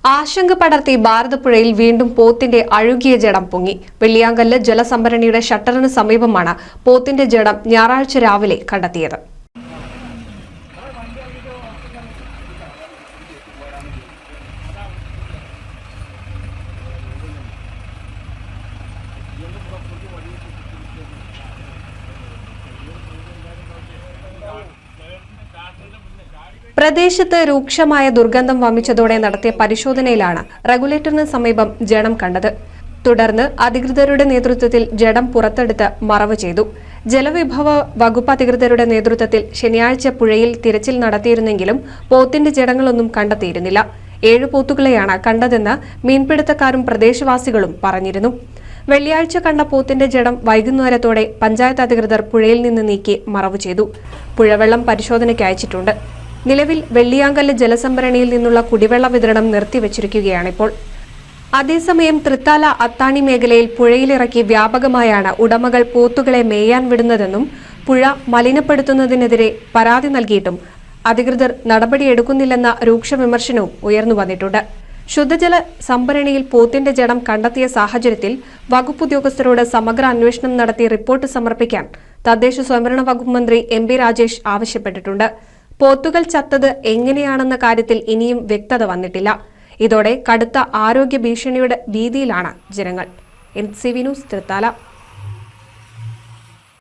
ആശങ്ക പടർത്തി ഭാരതപ്പുഴയിൽ വീണ്ടും പോത്തിന്റെ അഴുകിയ ജഡം പൊങ്ങി. വെള്ളിയാങ്കല്ല് ജലസംഭരണിയുടെ ഷട്ടറിന് സമീപമാണ് പോത്തിന്റെ ജഡം ഞായറാഴ്ച രാവിലെ കണ്ടെത്തിയത്. പ്രദേശത്ത് രൂക്ഷമായ ദുർഗന്ധം വമിച്ചതോടെ നടത്തിയ പരിശോധനയിലാണ് റെഗുലേറ്ററിന് സമീപം ജഡം കണ്ടത്. തുടർന്ന് അധികൃതരുടെ നേതൃത്വത്തിൽ ജഡം പുറത്തെടുത്ത് മറവ് ചെയ്തു. ജലവിഭവ വകുപ്പ് അധികൃതരുടെ നേതൃത്വത്തിൽ ശനിയാഴ്ച പുഴയിൽ തിരച്ചിൽ നടത്തിയിരുന്നെങ്കിലും പോത്തിന്റെ ജഡങ്ങളൊന്നും കണ്ടെത്തിയിരുന്നില്ല. 7 പോത്തുകളെയാണ് കണ്ടതെന്ന് മീൻപിടുത്തക്കാരും പ്രദേശവാസികളും പറഞ്ഞിരുന്നു. വെള്ളിയാഴ്ച കണ്ട പോത്തിന്റെ ജഡം വൈകുന്നേരത്തോടെ പഞ്ചായത്ത് അധികൃതർ പുഴയിൽ നിന്ന് നീക്കി മറവ് ചെയ്തു. പുഴവെള്ളം പരിശോധനയ്ക്ക് അയച്ചിട്ടുണ്ട്. നിലവിൽ വെള്ളിയാങ്കല്ല് ജലസംഭരണിയിൽ നിന്നുള്ള കുടിവെള്ള വിതരണം നിർത്തിവച്ചിരിക്കുകയാണിപ്പോൾ. അതേസമയം തൃത്താല അത്താണി മേഖലയിൽ പുഴയിലിറക്കി വ്യാപകമായാണ് ഉടമകൾ പോത്തുകളെ മേയാൻ വിടുന്നതെന്നും പുഴ മലിനപ്പെടുത്തുന്നതിനെതിരെ പരാതി നൽകിയിട്ടും അധികൃതർ നടപടിയെടുക്കുന്നില്ലെന്ന രൂക്ഷ വിമർശനവും ഉയർന്നു വന്നിട്ടുണ്ട്. ശുദ്ധജല സംഭരണിയിൽ പോത്തിന്റെ ജഡം കണ്ടെത്തിയ സാഹചര്യത്തിൽ വകുപ്പ് ഉദ്യോഗസ്ഥരോട് സമഗ്ര അന്വേഷണം നടത്തി റിപ്പോർട്ട് സമർപ്പിക്കാൻ തദ്ദേശ സ്വയംഭരണ വകുപ്പ് മന്ത്രി MP രാജേഷ് ആവശ്യപ്പെട്ടിട്ടുണ്ട്. പോത്തുകൾ ചത്തത് എങ്ങനെയാണെന്ന കാര്യത്തിൽ ഇനിയും വ്യക്തത വന്നിട്ടില്ല. ഇതോടെ കടുത്ത ആരോഗ്യ ഭീഷണിയുടെ ഭീതിയിലാണ് ജനങ്ങൾ. NCV news Thrithala.